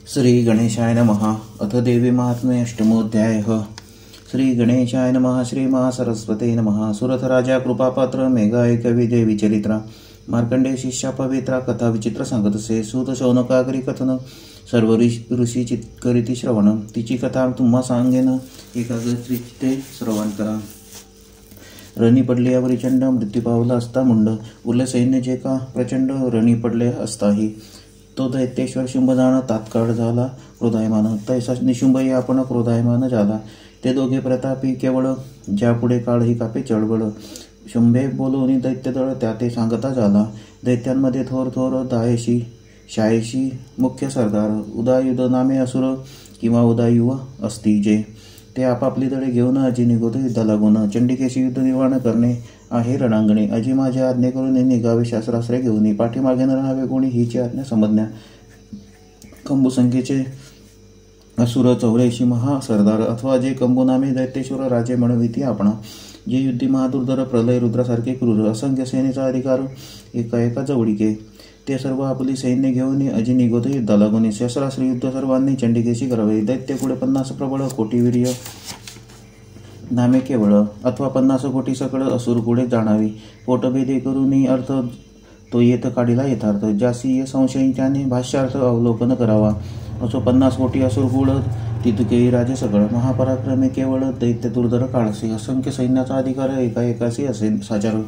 श्री गणेशाय नमः। अथ देवी महात्म्ये अष्टमोऽध्यायः। श्री गणेशाय नमः। श्री महासरस्वते नमः। सुरथ राजा कृपापात्र मेघाय कवी देवी चरित्र मार्कंडेय शिष्या पवित्रा कथा विचित्र सांगतसे सूत शौनकागरी कथन सर्व ऋषी चित्करिती श्रवण तिची कथा तुम्हा सांगेन एकाग्रचित्ते श्रवण करा। रणी पडली यावरी चंड मृत्यू पावला असता मुंड उरले सैन्य जे का प्रचंड रणी पडले असताही तो दैत्येश्वर शुंभ जाण तात्काळ झाला क्रोधायमान तैसा निशुंभही आपण क्रोधायमान झाला। ते दोघे प्रतापी केवळ ज्यापुढे काळही कापे चळबळ शुंभे बोलून दैत्यदळ त्या ते सांगता झाला। दैत्यांमध्ये थोर थोर दायशी शायशी मुख्य सरदार उदायुध नामे असुर किंवा उदायुव असती जे ते आपापली दळे घेऊन अजी निघोत युद्धा लागून चंडिकेशी युद्ध निर्माण करणे आहे रणांगणे अजी माझ्या आज्ञे करून निघावे शास्त्रास्त्रे घेऊन पाठीमागे न राहावे कोणी हीची आज्ञा समजण्या। कंबुसंख्येचे असुर 84 महासरदार अथवा जे कंबू नामे दैत्येश्वर राजे म्हणविती आपणा जे युद्धी महादुर्धर प्रलय रुद्रासारखे क्रूर असंख्य सेनेचा अधिकार एका एका जवळीके ते सर्व आपली सैन्य घेऊन अजी निघोत युद्धा लागून शस्त्रास्त्र युद्ध सर्वांनी चंडिकेशी करावे। दैत्य पुढे 50 प्रबळ कोटी वीर्य नामे केवळ अथवा 50 कोटी सकळ असुर पुढे जाणावी पोटभेदी करून अर्थ तो येत काढीला यथार्थ ज्यासी संशयी त्याने भाष्यार्थ अवलोकन करावा। असो 50 कोटी असुर कुळ तितुकेही राजे सगळ महापराक्रमी केवळ दैत्य दुर्धर काळसे असंख्य सैन्याचा अधिकार एका एकाशी असे साचार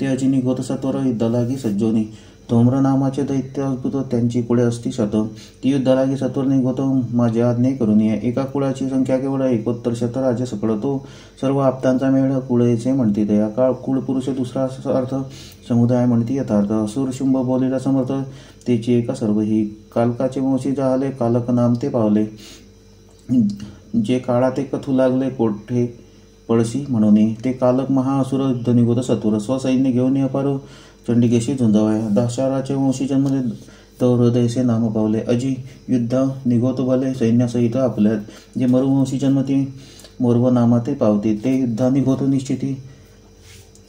ते अजी निघोत सत्वर युद्धालागी सज्जोनी धूम्र नामाचे दैत्य अद्भुत त्यांची कुळे असती शत ती युद्धालागी सत्वर निघोत माझ्या आज्ञे करून एका कुळाची संख्या केवळ 71 राजे सकळ तो सर्व आप्तांचा मेळ कुळेचे म्हणते या काळ कुळ पुरुष दुसरा अर्थ समुदाय म्हणती यथार्थ असुर शुंभ बोलीला समर्थ तेची एका सर्व ही कालकाचे वंशी जाहले कालक नाम ते पावले जे काळात कथू लागले कोठे पळशी म्हणून ते कालक महाअसुर युद्ध निघोत सत्वर स्वसैन्य घेऊन अपार चंडिकेशी झुंजावया। दाशाराचे वंशी जन्मले तर हृदयसे नाम पावले अजी युद्ध निघोत भले सैन्यासहित आपल्यात जे मरुवंशी जन्मती मोर्व नामाते पावते ते युद्धा निघोत निश्चिती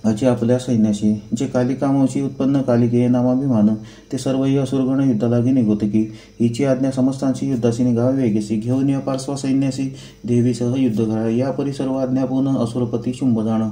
अजी आपल्या सैन्याशी जे कालिकावंशी उत्पन्न कालिके नामाभिमान ते सर्वही असुरगण युद्धालागी निघोत की हिची आज्ञा समस्तांशी युद्धाशी निघावे वेगेसी घेऊन या पार्श्व सैन्याशी देवीसह युद्ध करा या परी सर्व आज्ञापूर्ण असुरपती शुंभ जाण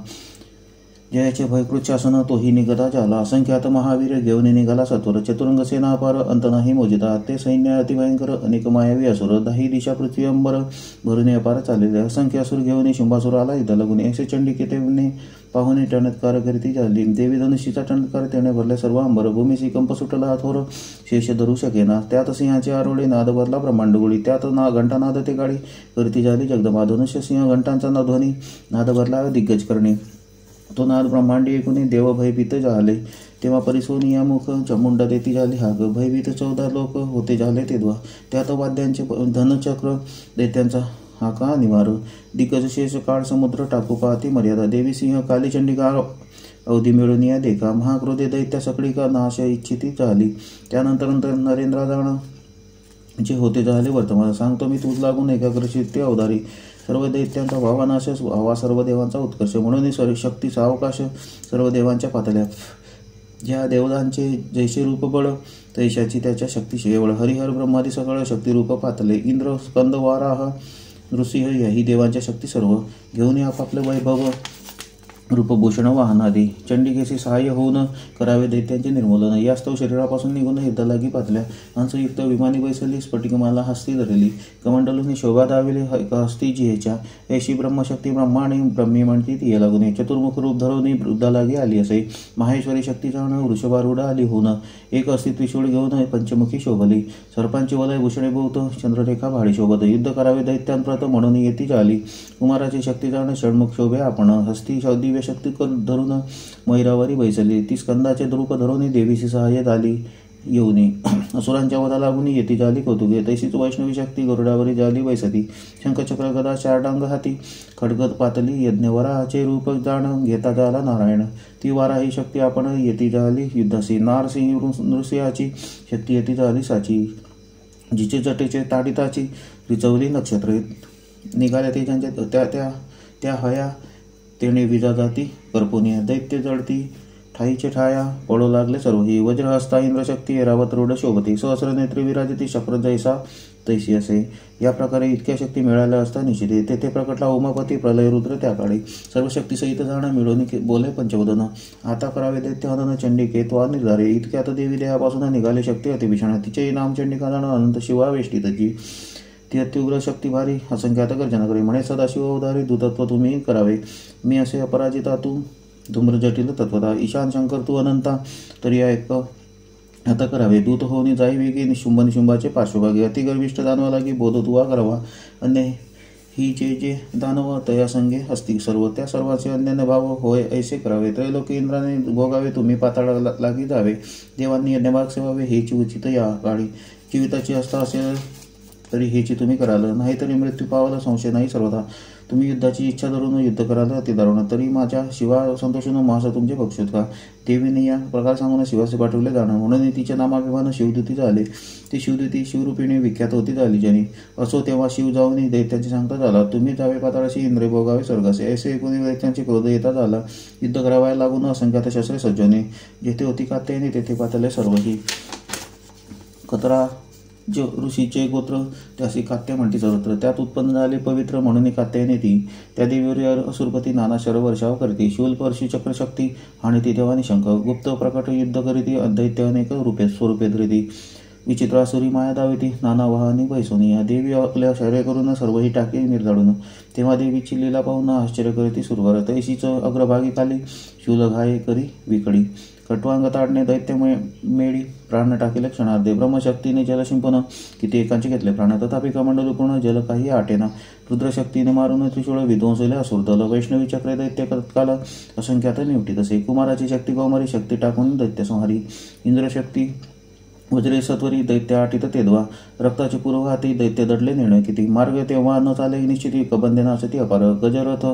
जयाचे भयकृत शासन तोही निघता झाला असंख्यात महावीर घेऊन निघाला सत्वर चतुरंग सेना अपार अंत नाही मोजिता ते सैन्य अतिभयंकर अनेक मायावी असुर 10 दिशा पृथ्वी अंबर भरून अपार चाललेले असंख्य असुर घेऊन शुंभासुर आला युद्ध लागून ऐसे चंडिके तेवणे पाहुणे टणत्कार करीती झाली देवी धनुष्यीचा टणत्कार तेने भरले सर्व अंबर भूमीशी कंप सुटला थोर शेष धरू शकेना त्यात सिंहाचे आरोळे नाद भरला ब्रह्मांड गोळी त्यात घंटानाद ते गाडी करती झाली जगदंबा धनुष्य सिंह घंटांचा ध्वनी नाद भरला दिग्गज करणे तो नाद ब्रह्मांडी ऐकून देव भयभीत झाले तेव्हा परिसोनिया मुख चमुंडा देती झाली हाग भयभीत 14 लोक होते झाले तेव्हा त्यात वाद्यांचे धनचक्र दैत्यांचा हाका निवार दिग्गज शेष काळ समुद्र टाकू पाहती मर्यादा देवी सिंह काली चंडिका अवधी मिळून या देखा महाक्रोधे दैत्य सकळी का नाश इच्छिती झाली त्यानंतर नरेंद्र जाण जे होते झाले वर्तमान सांगतो मी तूच लागून एकाग्रचित्ते अवधारी सर्व दैत्यांचा भावानाश व्हावा सर्व देवांचा उत्कर्ष म्हणून शक्ती सावकाश सर्व देवांच्या पातळ्या ज्या देवतांचे जैसे रूप बळ तैशाची त्याच्या शक्तीशी एवढ हरिहर ब्रह्मादी सगळ शक्तिरूप पातले इंद्र स्कंद वाराह नृसिंह याही देवांच्या शक्ती सर्व घेऊन आपापले वैभव रूपभूषण वाहनादी चंडिकेशी सहाय्य होऊन करावे दैत्यांचे निर्मूलन यास्तव शरीरापासून निघून युद्धालागी पातल्या हंसयुक्त विमानी बैसली स्फटिकमाला हस्ती धरली कमंडलूने शोभा दाविले हस्ती जिहेच्या ऐशी ब्रह्मशक्ती ब्रह्माणी ब्रह्मी म्हणती ती लागून चतुर्मुख रूप धरून युद्धालागी आली असे माहेश्वरी शक्ती जाण वृषभारूढ आली होऊन एक हस्ती त्रिशूळ घेऊन पंचमुखी शोभली सर्पांची वलय भूषणे भोवत चंद्ररेखा भाडी शोभत युद्ध करावे दैत्यांप्रत म्हणून येती झाली कुमाराची शक्ती जाण षण्मुख शोभे आपण हस्ती दिव्य शक्ती धरून मैरावरी बैसली ती स्कंदाचे रूप धरून देवीशी सहाय्य झाली येऊनी असुरांच्या वधा लागून येती झाली कौतुके तैशीच वैष्णवी शक्ती गरुडावरी झाली बैसती शंखचक्र गदा चारडांग हाती खडगत पातली यज्ञवराचे रूप जाण घेता झाला नारायण ती वाराही शक्ती आपण येती झाली युद्धासी नारसिंह नृसिंहाची शक्ती येती झाली साची जिचे जटेचे ताडिताची रिचवली नक्षत्रे निघाल्या तेजांच्या त्या हया तेणे विजा जाती करपुनिया दैत्य जळती ठाईचे ठाया पडू लागले सर्व ही. वज्रहस्ता इंद्रशक्ती ऐरावत रूढ शोभती. सहस्रनेत्री विराजती शक्र जैसा तैसी असे. या प्रकारे इतक्या शक्ती मिळाल्या असता निश्चिते तेथे प्रकटला उमापती प्रलय रुद्र त्या काळी. सर्व शक्तीसहित जाणं मिळून बोले पंचवदन. आता करावे दैत्य हनन चंडिके त्वा निर्धारे. इतक्यात देवी देहापासून निघाले शक्ती अतिभीषण. तिचे नाम चंडिका जाणं अनंत शिवा वेष्टी तजी. ती अत्युग्र शक्ती भारी असंख्यात गर्जना करे. म्हणे सदाशिव अवधारी दुतत्व तुम्ही करावे. मी असे अपराजिता तू धूम्र जटिल तत्वता. ईशान शंकर तू अनंता तरी ऐक आता करावे. दूत होऊन जाई वेगी निशुंभ निशुंभाचे पार्श्वभागी. अति गर्विष्ठ दानवा लागी बोध तुवा करावा. अन्य ही जे दानव तया संगे असती सर्व. त्या सर्वांचे अन्यान्य भाव होय ऐसे करावे. त्रैलोकी इंद्राने भोगावे तुम्ही पाताळा लागी जावे. देवांनी यज्ञभाग सेवावे हेची उचित या काळी. जीविताची असता असेल तरी हेची तुम्ही कराल. नाहीतरी मृत्यू पावाला संशय नाही सर्वथा. तुम्ही युद्धाची इच्छा धरून युद्ध कराल अति दारुण. तरी माझ्या शिवा संतोषून मास तुमचे बक्षूत का. देवीने या प्रकार सांगून शिवासे पाठवले जाणं. म्हणून तिच्या नामाभिमान शिवदूती झाले. ती शिवदूती शिवरूपिणी विख्यात होती झाली जनी. असो तेव्हा शिव जाऊन दैत्यांची सांगता झाला. तुम्ही जावे पाताळाशी इंद्रे भोगावे स्वर्गासे. ऐसे एकूण दैत्यांची क्रोध येता झाला. युद्ध करावयाला लागून असंख्यात शस्त्रे सज्जने. जेथे होती कात्यायनी तेथे पातळले सर्वही. कतरा ऋषीचे गोत्र त्यासी कात्या म्हणती सर्वत्र. त्यात उत्पन्न झाले पवित्र म्हणून कात्यायने ती. त्या देवीवर असुरपती नाना शरवर्षाव करते. शूल परशी चक्रशक्ती आणि ती देवानी शंख. गुप्त प्रकट युद्ध करीती. दैत्य अनेक रूपे स्वरूपे धरिती. विचित्रासुरी माया दाविती. नाना वाहनी बैसोनी. या देवी आपल्या शौर्य करून सर्वही टाके निर्जाडून. तेव्हा देवीची लीला पाहून आश्चर्य करीती सुरवार. तैशीच अग्रभागी खाली शूल घाये करी विकडी. खटवांग ताडणे दैत्य मेळी प्राण टाकेले क्षणार्धे. ब्रह्मशक्तीने जल शिंपण किती एकांचे घेतले प्राण. तथापि कमंडल पूर्ण जल काही आटेना. रुद्रशक्तीने मारून त्रिशूळ विध्वंसले असुरदल. वैष्णवी चक्रे दैत्य तत्काल असंख्यात निवटी तसे. कुमाराची शक्ती कौमारी शक्ती टाकून दैत्य संहारी. इंद्रशक्ती वज्रे सत्वरी दैत्य आटीत तेदवा. रक्ताचे पूर्व हाती दैत्य दडले निर्णय किती. मार्ग तेव्हा न चाले निश्चिती. कबंधे असती अपार. गजरथ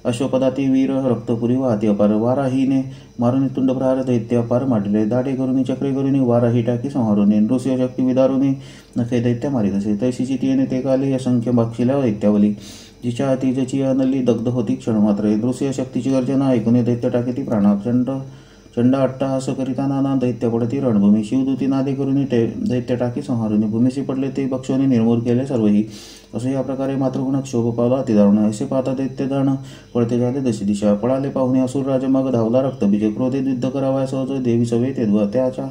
अश्वपदाती वीर रक्तपुरी वाहती अपार. वाराहीने मारुनी तुंडप्रहार दैत्य अपार माटिले. दाढे करुनी चक्रे करुनी वाराही टाकी संहारुनी. नृसिंह शक्ती विदारुनी नखे दैत्य मारित असे. तैशीची तिने ते काली असंख्य बक्षिल्या दैत्यावली. जिच्या हाती ज्याची अनली दग्ध होती क्षणमात्र. नृसिंह शक्तीची गर्जना ऐकून दैत्य टाके ती प्राणा. चंड अट्टहास करिता नाना दैत्य पडती रणभूमी. शिवदूती नादे करुनी दैत्य टाकी संहारुनी. भूमीशी पडले ते पक्षोनी निर्मूल केले सर्वही. असे या प्रकारे मातृगुण क्षोभ पावला अतिदारुण. ऐसे पाहता दैत्य जाण पळते झाले दशी दिशा. पळाले पाहुणे असुर राज मग धावला रक्तबीज. क्रोधे युद्ध करावया सहज देवी सवे तेदवा. त्याच्या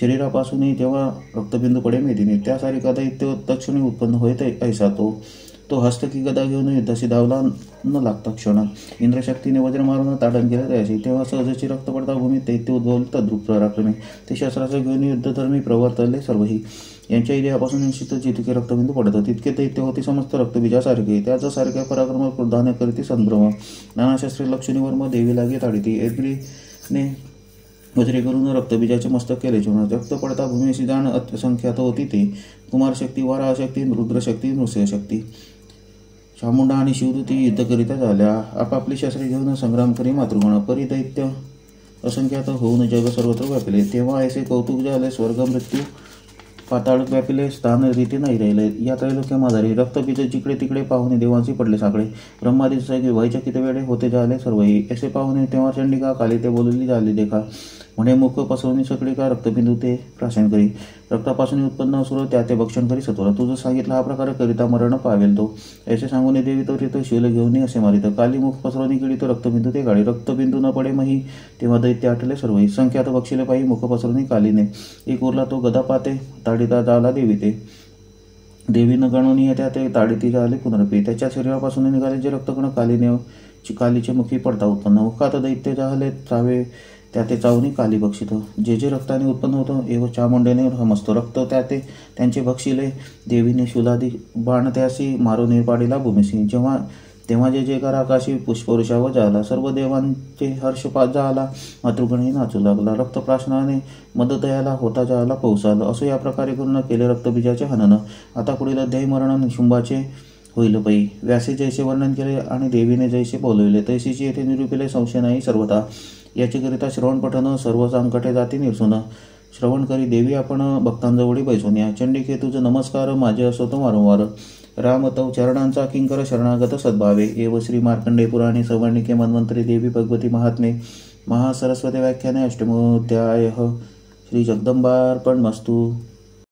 शरीरापासूनही तेव्हा रक्तबिंदू पडे मेदिनी. त्यासारिखा दैत्य तत्क्षणी उत्पन्न होय ऐसा तो हस्तकी गदा घेऊन युद्धाशी धावला न लागता क्षण. इंद्रशक्तीने वज्र मारून ताडण केले त्याशी. तेव्हा सहजची रक्त पडता भूमी दैत्य उद्भवले तद्रूप पराक्रमी. ते शस्त्राचे घेऊन युद्धधर्मी प्रवर्तले सर्वही. यांच्या देहापासून निश्चित जितके रक्तबिंदू पडत तितके दैत्य होती समस्त रक्तबीजासारखे. त्याच सारख्या पराक्रम क्रोधाने करीती संभ्रम. नाना शस्त्रे लक्ष्मीवर मग देवी लागे ताडिती. एरडीने वज्रे करून रक्तबीजाचे मस्तक केले जीवन. रक्त पडता भूमीशी जाण असंख्यात होती ते. कुमारशक्ती वाराशक्ती रुद्रशक्ती नृसिंहशक्ती. चामुंडा आणि शिवदूती युद्ध करिता झाल्या. आपापली शस्त्रे घेऊन संग्राम करी मातृगण. परी दैत्य असंख्यात होऊन जग सर्वत्र व्यापिले. तेव्हा ऐसे कौतुक झाले स्वर्ग मृत्यू पाताळ व्यापिले. स्थान रीती नाही राहिले. या त्रैलोक्य माधारी रक्तबीज जिकडे तिकडे पाहुणे देवांची पडले साकडे. ब्रह्मादीचे व्हायच्या किती वेळे होते झाले सर्वही. ऐसे पाहुणे तेव्हा चंडिका काली ते बोलली झाले देखा. म्हणे मुख पसरवणी सगळे का रक्तबिंदू ते प्राशन करी. रक्तापासून उत्पन्न असुर त्या ते भक्षण करी सत्वर. तुझं सांगितलं हा प्रकार करिता मरण पावेल तो. ऐसे सांगून देवी त्वरित शिवल घेऊन असे मारित. काली मुख पसरवणी केली तो रक्तबिंदू ते काढी. रक्तबिंदू न पडे मही तेव्हा दैत्य आटले सर्वही. संख्यात बक्षिले पायी मुख पसरवणी कालीने. एक उरला तो गदा पाते ताडिता जावला देवी ते. देवीनं गणून येत्या ते ताडिती झाले पुनरपी. त्याच्या शरीरापासून निघाले जे रक्तकण कालीचे मुखी पडता उत्पन्न. मुखात दैत्य झाले चावे त्या ते चावणी काली बक्षित. जे जे रक्ताने उत्पन्न होतं एव चामुंडेने हमसतो रक्त त्या ते त्यांचे भक्षिले. देवीने शूलादी बाण त्यासी मारून पाडीला भूमिसी. तेव्हा जे जयकार आकाशी पुष्पवृषावर झाला. सर्व देवांचे हर्षपात झाला. मातृगणही नाचू लागला. रक्तप्राशनाने मदतयाला होता जायला पौसाल. असो या प्रकारे करून केले रक्तबीजाचे हनन. आता पुढील अध्यायी मरण निशुंभाचे होईल पै. व्यासे जैसे वर्णन केले आणि देवीने जैसे बोलविले तैसीची येथे निरूपिले संशय नाही सर्वथा. याच्याकरिता श्रवण पठन सर्व संकटे जाती निरसून. श्रवण करी देवी आपण भक्तांजवळी बैसून या. चंडिके तुझं नमस्कार माझे असो तो वारंवार. राम तव चरणांचा किंकर शरणागत सद्भावे. एव श्री मार्कंडे पुराणे सवर्णिके मन्वंतरी देवी भगवती महात्मे. महासरस्वती व्याख्याने अष्टमोऽध्यायः। श्री जगदम्बार्पणमस्तु।